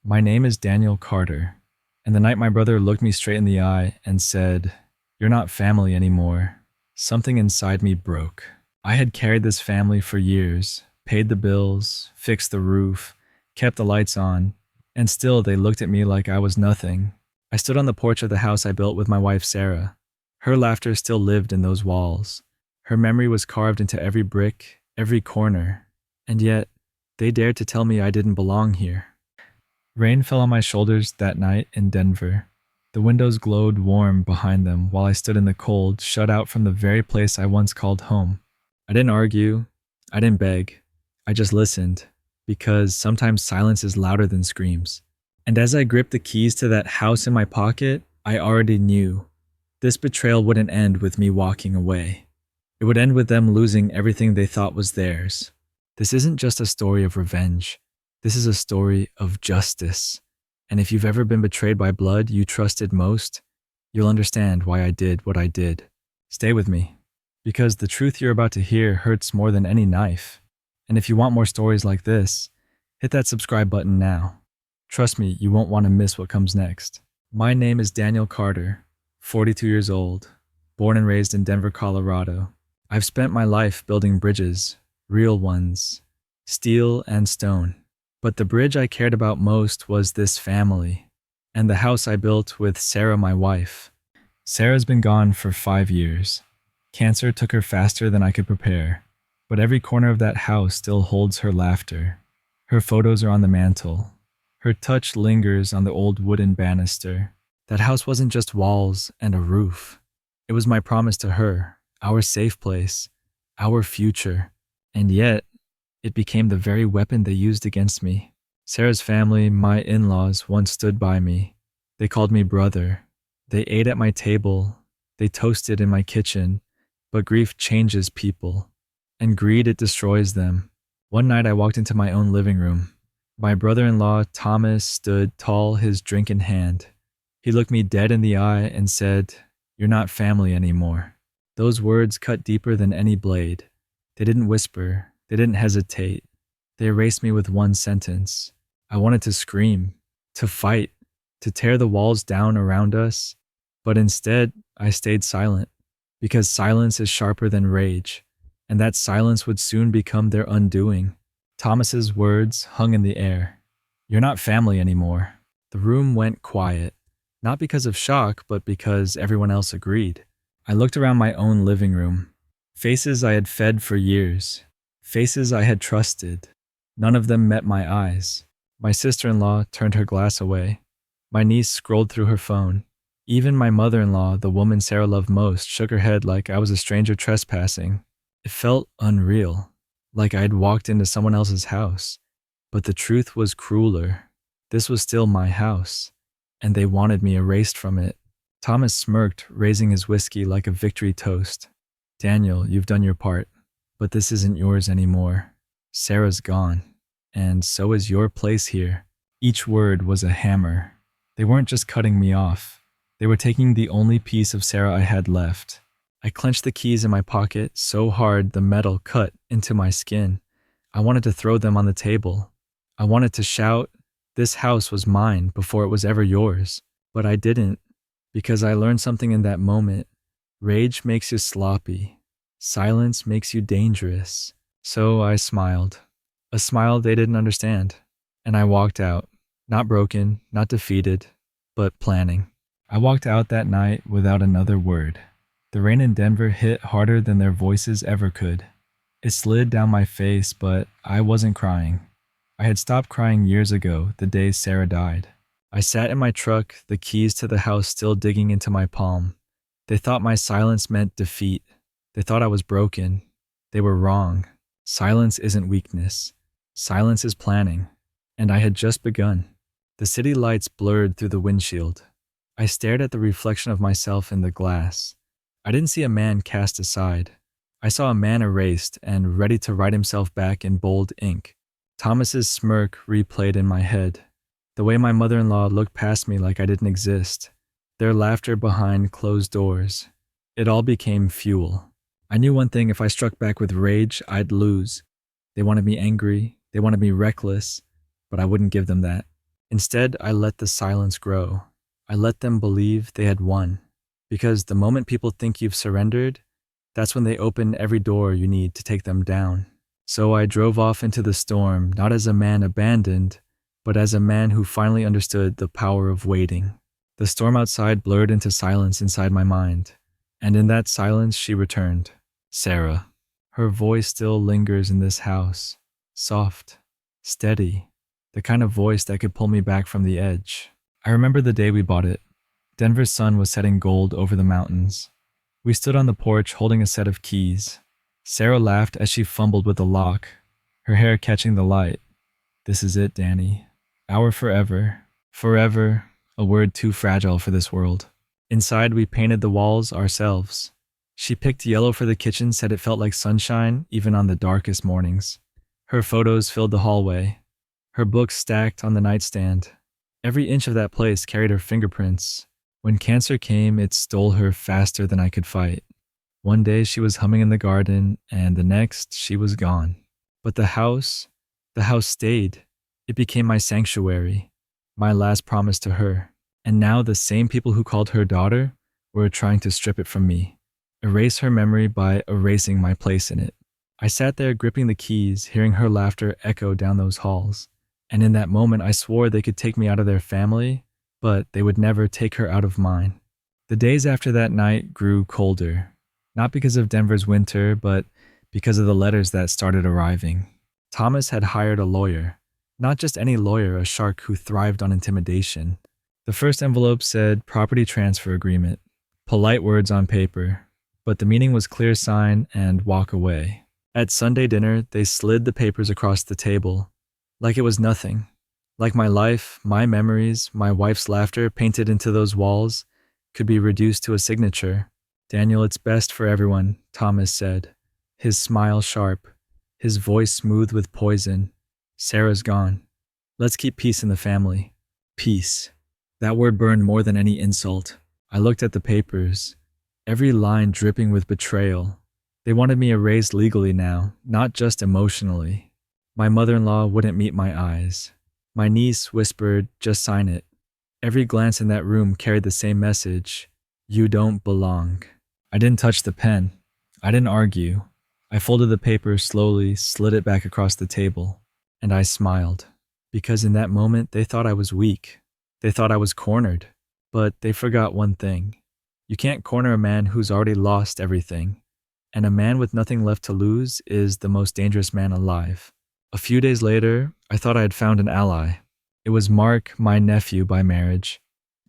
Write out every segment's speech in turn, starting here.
My name is Daniel Carter, and the night my brother looked me straight in the eye and said, "You're not family anymore," something inside me broke. I had carried this family for years, paid the bills, fixed the roof, kept the lights on, and still they looked at me like I was nothing. I stood on the porch of the house I built with my wife Sarah. Her laughter still lived in those walls. Her memory was carved into every brick, every corner, and yet they dared to tell me I didn't belong here. Rain fell on my shoulders that night in Denver. The windows glowed warm behind them while I stood in the cold, shut out from the very place I once called home. I didn't argue. I didn't beg. I just listened, because sometimes silence is louder than screams. And as I gripped the keys to that house in my pocket, I already knew this betrayal wouldn't end with me walking away. It would end with them losing everything they thought was theirs. This isn't just a story of revenge. This is a story of justice. And if you've ever been betrayed by blood you trusted most, you'll understand why I did what I did. Stay with me, because the truth you're about to hear hurts more than any knife. And if you want more stories like this, hit that subscribe button now. Trust me, you won't want to miss what comes next. My name is Daniel Carter, 42 years old, born and raised in Denver, Colorado. I've spent my life building bridges, real ones, steel and stone. But the bridge I cared about most was this family, and the house I built with Sarah, my wife. Sarah's been gone for 5 years. Cancer took her faster than I could prepare, but every corner of that house still holds her laughter. Her photos are on the mantle. Her touch lingers on the old wooden banister. That house wasn't just walls and a roof. It was my promise to her, our safe place, our future. And yet, it became the very weapon they used against me. Sarah's family, my in-laws, once stood by me. They called me brother. They ate at my table. They toasted in my kitchen. But grief changes people, and greed, it destroys them. One night I walked into my own living room. My brother-in-law, Thomas, stood tall, his drink in hand. He looked me dead in the eye and said, "You're not family anymore." Those words cut deeper than any blade. They didn't whisper. They didn't hesitate. They erased me with one sentence. I wanted to scream, to fight, to tear the walls down around us, but instead I stayed silent, because silence is sharper than rage, and that silence would soon become their undoing. Thomas's words hung in the air. "You're not family anymore." The room went quiet, not because of shock, but because everyone else agreed. I looked around my own living room. Faces I had fed for years. Faces I had trusted. None of them met my eyes. My sister-in-law turned her glass away. My niece scrolled through her phone. Even my mother-in-law, the woman Sarah loved most, shook her head like I was a stranger trespassing. It felt unreal, like I had walked into someone else's house. But the truth was crueler. This was still my house, and they wanted me erased from it. Thomas smirked, raising his whiskey like a victory toast. "Daniel, you've done your part. But this isn't yours anymore. Sarah's gone, and so is your place here." Each word was a hammer. They weren't just cutting me off. They were taking the only piece of Sarah I had left. I clenched the keys in my pocket so hard the metal cut into my skin. I wanted to throw them on the table. I wanted to shout, "This house was mine before it was ever yours." But I didn't, because I learned something in that moment. Rage makes you sloppy. Silence makes you dangerous. So I smiled. A smile they didn't understand. And I walked out. Not broken, not defeated, but planning. I walked out that night without another word. The rain in Denver hit harder than their voices ever could. It slid down my face, but I wasn't crying. I had stopped crying years ago, the day Sarah died. I sat in my truck, the keys to the house still digging into my palm. They thought my silence meant defeat. They thought I was broken. They were wrong. Silence isn't weakness. Silence is planning. And I had just begun. The city lights blurred through the windshield. I stared at the reflection of myself in the glass. I didn't see a man cast aside. I saw a man erased and ready to write himself back in bold ink. Thomas's smirk replayed in my head. The way my mother-in-law looked past me like I didn't exist. Their laughter behind closed doors. It all became fuel. I knew one thing: if I struck back with rage, I'd lose. They wanted me angry. They wanted me reckless. But I wouldn't give them that. Instead, I let the silence grow. I let them believe they had won. Because the moment people think you've surrendered, that's when they open every door you need to take them down. So I drove off into the storm, not as a man abandoned, but as a man who finally understood the power of waiting. The storm outside blurred into silence inside my mind, and in that silence she returned. Sarah. Her voice still lingers in this house. Soft, steady, the kind of voice that could pull me back from the edge. I remember the day we bought it. Denver's sun was setting gold over the mountains. We stood on the porch holding a set of keys. Sarah laughed as she fumbled with the lock, her hair catching the light. This is it, Danny. Our forever. Forever, a word too fragile for this world. Inside, we painted the walls ourselves. She picked yellow for the kitchen, said it felt like sunshine even on the darkest mornings. Her photos filled the hallway. Her books stacked on the nightstand. Every inch of that place carried her fingerprints. When cancer came, it stole her faster than I could fight. One day she was humming in the garden, and the next she was gone. But the house stayed. It became my sanctuary, my last promise to her. And now the same people who called her daughter were trying to strip it from me, erase her memory by erasing my place in it. I sat there gripping the keys, hearing her laughter echo down those halls. And in that moment, I swore they could take me out of their family, but they would never take her out of mine. The days after that night grew colder, not because of Denver's winter, but because of the letters that started arriving. Thomas had hired a lawyer, not just any lawyer, a shark who thrived on intimidation. The first envelope said property transfer agreement, polite words on paper, but the meaning was clear sign and walk away. At Sunday dinner, they slid the papers across the table, like it was nothing. Like my life, my memories, my wife's laughter painted into those walls could be reduced to a signature. Daniel, it's best for everyone, Thomas said, his smile sharp, his voice smooth with poison. Sarah's gone. Let's keep peace in the family. Peace. That word burned more than any insult. I looked at the papers, every line dripping with betrayal. They wanted me erased legally now, not just emotionally. My mother-in-law wouldn't meet my eyes. My niece whispered, just sign it. Every glance in that room carried the same message. You don't belong. I didn't touch the pen. I didn't argue. I folded the paper slowly, slid it back across the table, and I smiled. Because in that moment, they thought I was weak. They thought I was cornered. But they forgot one thing. You can't corner a man who's already lost everything. And a man with nothing left to lose is the most dangerous man alive. A few days later, I thought I had found an ally. It was Mark, my nephew by marriage.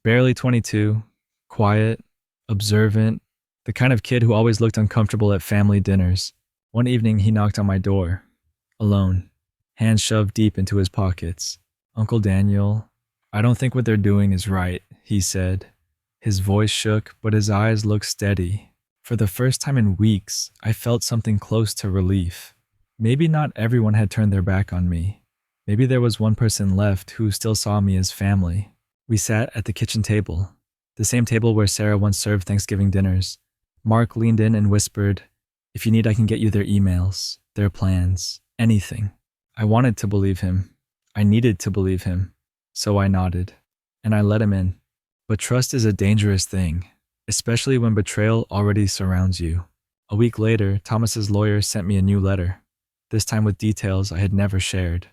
Barely 22, quiet, observant, the kind of kid who always looked uncomfortable at family dinners. One evening, he knocked on my door, alone, hands shoved deep into his pockets. Uncle Daniel, I don't think what they're doing is right, he said. His voice shook, but his eyes looked steady. For the first time in weeks, I felt something close to relief. Maybe not everyone had turned their back on me. Maybe there was one person left who still saw me as family. We sat at the kitchen table, the same table where Sarah once served Thanksgiving dinners. Mark leaned in and whispered, if you need, I can get you their emails, their plans, anything. I wanted to believe him. I needed to believe him. So I nodded, and I let him in. But trust is a dangerous thing, especially when betrayal already surrounds you. A week later, Thomas's lawyer sent me a new letter, this time with details I had never shared.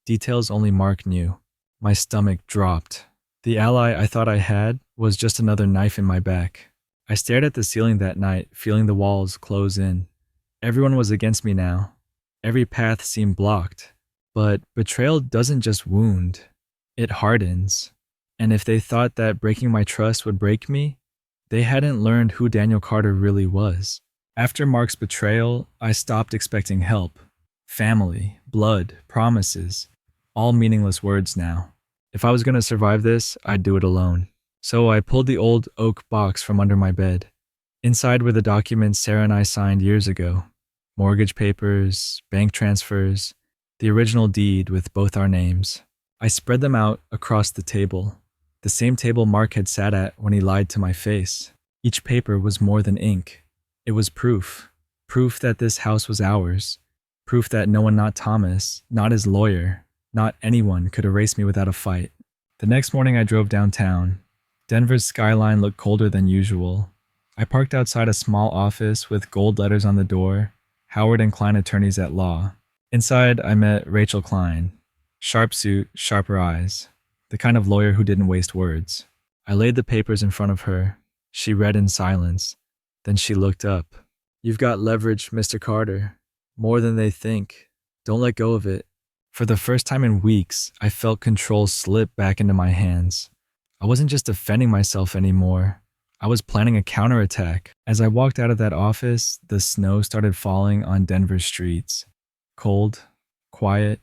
Details only Mark knew. My stomach dropped. The ally I thought I had was just another knife in my back. I stared at the ceiling that night, feeling the walls close in. Everyone was against me now. Every path seemed blocked. But betrayal doesn't just wound, it hardens. And if they thought that breaking my trust would break me, they hadn't learned who Daniel Carter really was. After Mark's betrayal, I stopped expecting help. Family, blood, promises, all meaningless words now. If I was going to survive this, I'd do it alone. So I pulled the old oak box from under my bed. Inside were the documents Sarah and I signed years ago. Mortgage papers, bank transfers, the original deed with both our names. I spread them out across the table, the same table Mark had sat at when he lied to my face. Each paper was more than ink. It was proof. Proof that this house was ours. Proof that no one, not Thomas, not his lawyer, not anyone could erase me without a fight. The next morning, I drove downtown. Denver's skyline looked colder than usual. I parked outside a small office with gold letters on the door, Howard and Klein Attorneys at Law. Inside, I met Rachel Klein. Sharp suit, sharper eyes. The kind of lawyer who didn't waste words. I laid the papers in front of her. She read in silence. Then she looked up. "You've got leverage, Mr. Carter. More than they think. Don't let go of it." For the first time in weeks, I felt control slip back into my hands. I wasn't just defending myself anymore. I was planning a counterattack. As I walked out of that office, the snow started falling on Denver's streets. Cold, quiet,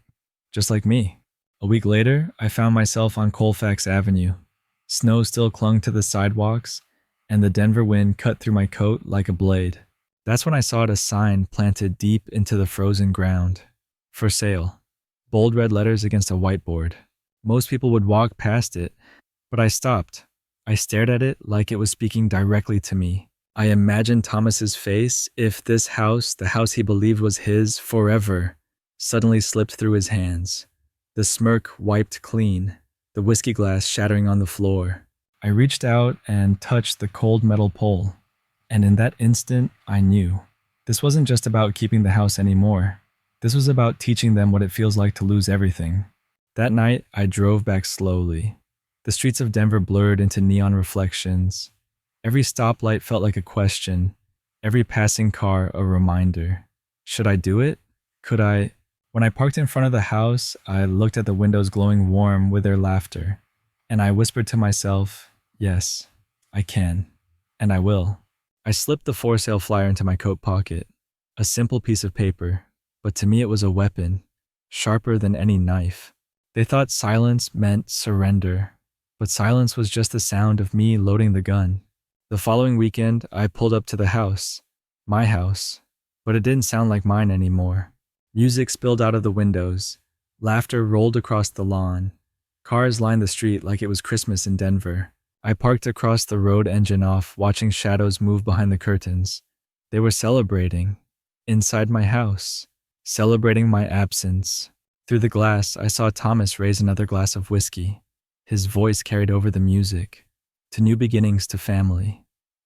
just like me. A week later, I found myself on Colfax Avenue. Snow still clung to the sidewalks, and the Denver wind cut through my coat like a blade. That's when I saw a sign planted deep into the frozen ground. For sale. Bold red letters against a whiteboard. Most people would walk past it, but I stopped. I stared at it like it was speaking directly to me. I imagined Thomas's face if this house, the house he believed was his forever, suddenly slipped through his hands. The smirk wiped clean, the whiskey glass shattering on the floor. I reached out and touched the cold metal pole. And in that instant, I knew. This wasn't just about keeping the house anymore. This was about teaching them what it feels like to lose everything. That night, I drove back slowly. The streets of Denver blurred into neon reflections. Every stoplight felt like a question. Every passing car a reminder. Should I do it? Could I? When I parked in front of the house, I looked at the windows glowing warm with their laughter. And I whispered to myself, yes, I can. And I will. I slipped the for sale flyer into my coat pocket. A simple piece of paper. But to me it was a weapon. Sharper than any knife. They thought silence meant surrender. But silence was just the sound of me loading the gun. The following weekend, I pulled up to the house. My house. But it didn't sound like mine anymore. Music spilled out of the windows. Laughter rolled across the lawn. Cars lined the street like it was Christmas in Denver. I parked across the road, engine off, watching shadows move behind the curtains. They were celebrating. Inside my house. Celebrating my absence. Through the glass, I saw Thomas raise another glass of whiskey. His voice carried over the music. To new beginnings, to family.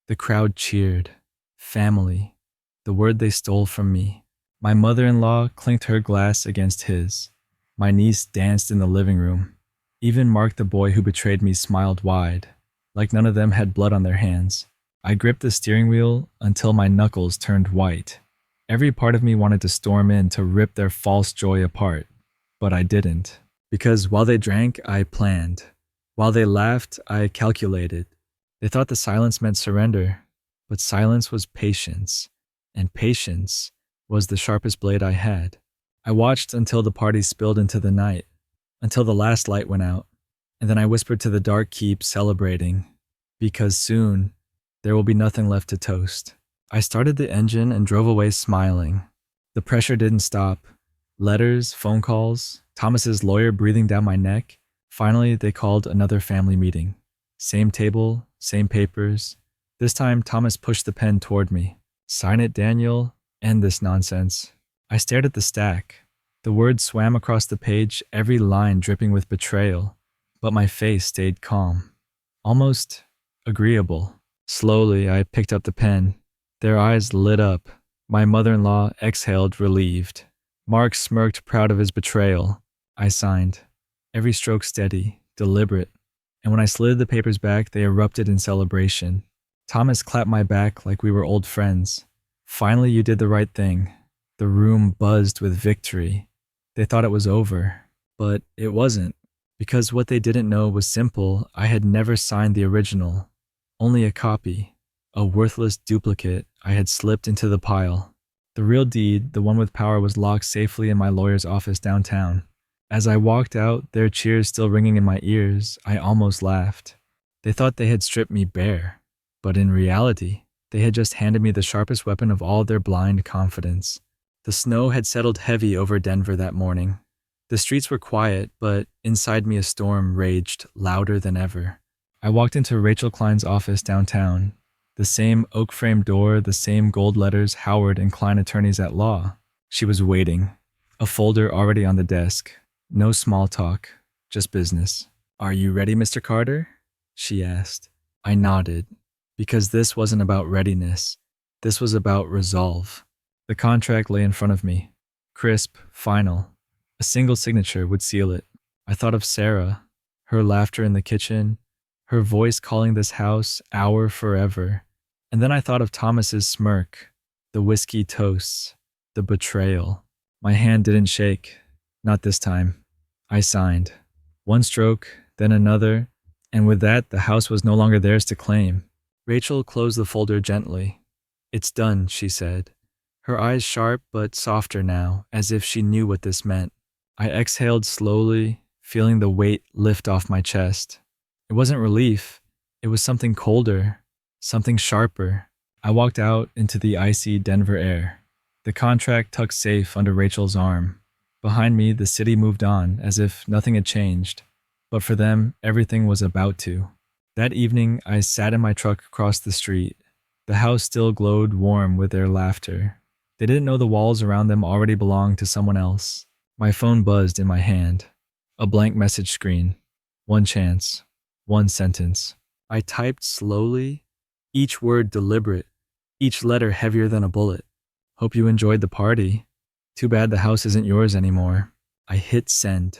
The crowd cheered. Family. The word they stole from me. My mother-in-law clinked her glass against his. My niece danced in the living room. Even Mark, the boy who betrayed me, smiled wide, like none of them had blood on their hands. I gripped the steering wheel until my knuckles turned white. Every part of me wanted to storm in to rip their false joy apart, but I didn't. Because while they drank, I planned. While they laughed, I calculated. They thought the silence meant surrender, but silence was patience, and patience was the sharpest blade I had. I watched until the party spilled into the night, until the last light went out, and then I whispered to the dark keep, celebrating, because soon there will be nothing left to toast. I started the engine and drove away smiling. The pressure didn't stop. Letters, phone calls, Thomas's lawyer breathing down my neck. Finally, they called another family meeting. Same table, same papers. This time, Thomas pushed the pen toward me. "Sign it, Daniel. End this nonsense." I stared at the stack. The words swam across the page, every line dripping with betrayal. But my face stayed calm. Almost agreeable. Slowly, I picked up the pen. Their eyes lit up. My mother-in-law exhaled, relieved. Mark smirked, proud of his betrayal. I signed. Every stroke steady, deliberate. And when I slid the papers back, they erupted in celebration. Thomas clapped my back like we were old friends. "Finally, you did the right thing." The room buzzed with victory. They thought it was over, but it wasn't. Because what they didn't know was simple. I had never signed the original. Only a copy. A worthless duplicate I had slipped into the pile. The real deed, the one with power, was locked safely in my lawyer's office downtown. As I walked out, their cheers still ringing in my ears, I almost laughed. They thought they had stripped me bare. But in reality, they had just handed me the sharpest weapon of all their blind confidence. The snow had settled heavy over Denver that morning. The streets were quiet, but inside me a storm raged louder than ever. I walked into Rachel Klein's office downtown. The same oak-framed door, the same gold letters, Howard and Klein Attorneys at Law. She was waiting. A folder already on the desk. No small talk, just business. "Are you ready, Mr. Carter?" she asked. I nodded, because this wasn't about readiness. This was about resolve. The contract lay in front of me, crisp, final. A single signature would seal it. I thought of Sarah, her laughter in the kitchen, her voice calling this house our forever. And then I thought of Thomas's smirk, the whiskey toasts, the betrayal. My hand didn't shake. Not this time. I signed. One stroke, then another, and with that, the house was no longer theirs to claim. Rachel closed the folder gently. "It's done," she said, her eyes sharp but softer now, as if she knew what this meant. I exhaled slowly, feeling the weight lift off my chest. It wasn't relief. It was something colder, something sharper. I walked out into the icy Denver air. The contract tucked safe under Rachel's arm. Behind me, the city moved on, as if nothing had changed. But for them, everything was about to. That evening, I sat in my truck across the street. The house still glowed warm with their laughter. They didn't know the walls around them already belonged to someone else. My phone buzzed in my hand. A blank message screen. One chance. One sentence. I typed slowly, each word deliberate, each letter heavier than a bullet. "Hope you enjoyed the party. Too bad the house isn't yours anymore." I hit send,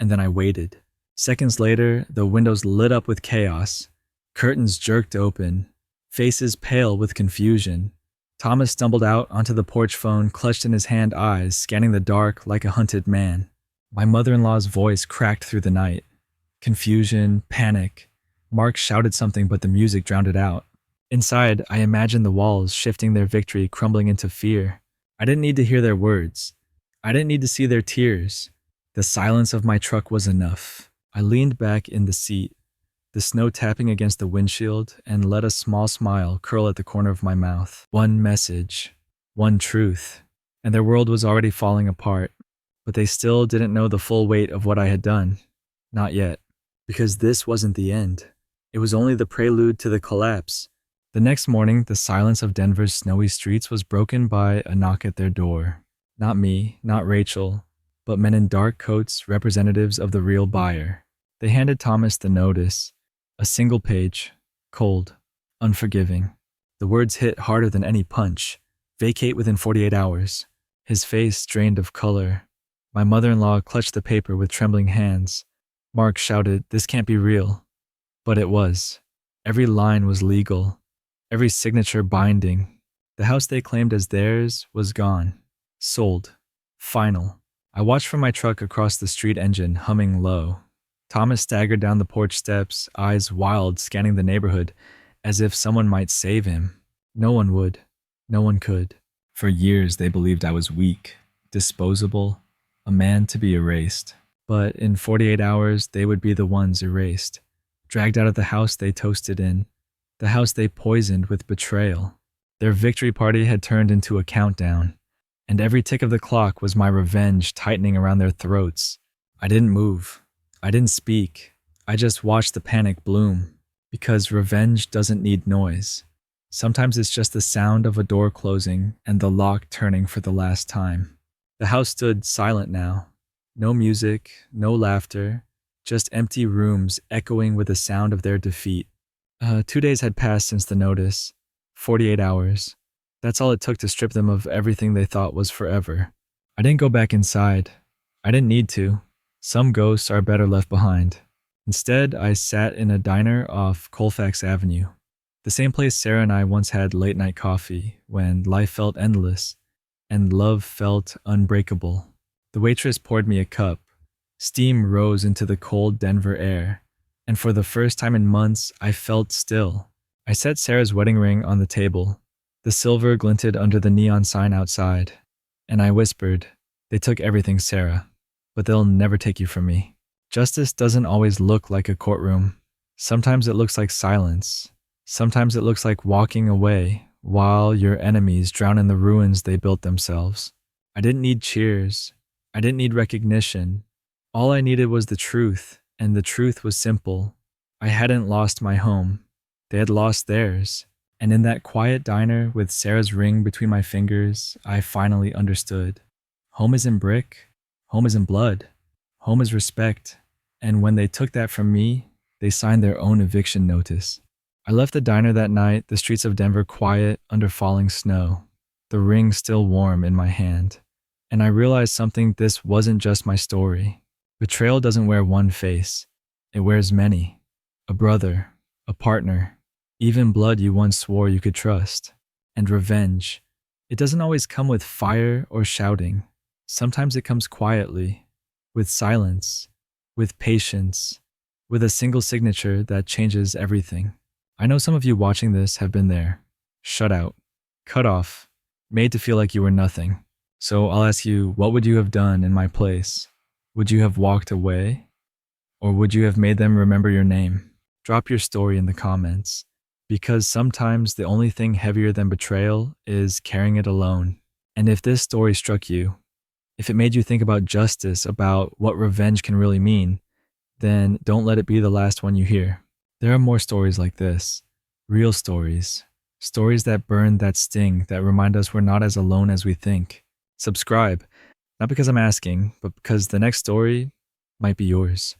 and then I waited. Seconds later, the windows lit up with chaos. Curtains jerked open, faces pale with confusion. Thomas stumbled out onto the porch phone, clutched in his hand, eyes scanning the dark like a hunted man. My mother-in-law's voice cracked through the night. Confusion, panic. Mark shouted something, but the music drowned it out. Inside, I imagined the walls shifting, their victory crumbling into fear. I didn't need to hear their words. I didn't need to see their tears. The silence of my truck was enough. I leaned back in the seat, the snow tapping against the windshield, and let a small smile curl at the corner of my mouth. One message, one truth, and their world was already falling apart, but they still didn't know the full weight of what I had done. Not yet, because this wasn't the end. It was only the prelude to the collapse. The next morning, the silence of Denver's snowy streets was broken by a knock at their door. Not me, not Rachel, but men in dark coats, representatives of the real buyer. They handed Thomas the notice. A single page, cold, unforgiving. The words hit harder than any punch. Vacate within 48 hours. His face drained of color. My mother-in-law clutched the paper with trembling hands. Mark shouted, "This can't be real." But it was. Every line was legal. Every signature binding. The house they claimed as theirs was gone. Sold. Final. I watched from my truck across the street, engine humming low. Thomas staggered down the porch steps, eyes wild, scanning the neighborhood, as if someone might save him. No one would. No one could. For years they believed I was weak, disposable, a man to be erased. But in 48 hours they would be the ones erased, dragged out of the house they toasted in, the house they poisoned with betrayal. Their victory party had turned into a countdown, and every tick of the clock was my revenge tightening around their throats. I didn't move. I didn't speak. I just watched the panic bloom, because revenge doesn't need noise. Sometimes it's just the sound of a door closing and the lock turning for the last time. The house stood silent now. No music, no laughter, just empty rooms echoing with the sound of their defeat. 2 days had passed since the notice. 48 hours. That's all it took to strip them of everything they thought was forever. I didn't go back inside. I didn't need to. Some ghosts are better left behind. Instead, I sat in a diner off Colfax Avenue, the same place Sarah and I once had late-night coffee when life felt endless and love felt unbreakable. The waitress poured me a cup. Steam rose into the cold Denver air, and for the first time in months, I felt still. I set Sarah's wedding ring on the table. The silver glinted under the neon sign outside, and I whispered, "They took everything, Sarah, but they'll never take you from me." Justice doesn't always look like a courtroom. Sometimes it looks like silence. Sometimes it looks like walking away while your enemies drown in the ruins they built themselves. I didn't need cheers. I didn't need recognition. All I needed was the truth, and the truth was simple. I hadn't lost my home. They had lost theirs. And in that quiet diner with Sarah's ring between my fingers, I finally understood. Home isn't brick. Home isn't blood. Home is respect. And when they took that from me, they signed their own eviction notice. I left the diner that night, the streets of Denver quiet under falling snow, the ring still warm in my hand. And I realized something: this wasn't just my story. Betrayal doesn't wear one face, it wears many. A brother, a partner, even blood you once swore you could trust. And revenge, it doesn't always come with fire or shouting. Sometimes it comes quietly, with silence, with patience, with a single signature that changes everything. I know some of you watching this have been there, shut out, cut off, made to feel like you were nothing. So I'll ask you, what would you have done in my place? Would you have walked away? Or would you have made them remember your name? Drop your story in the comments, because sometimes the only thing heavier than betrayal is carrying it alone. And if this story struck you, if it made you think about justice, about what revenge can really mean, then don't let it be the last one you hear. There are more stories like this, real stories, stories that burn, that sting, that remind us we're not as alone as we think. Subscribe, not because I'm asking, but because the next story might be yours.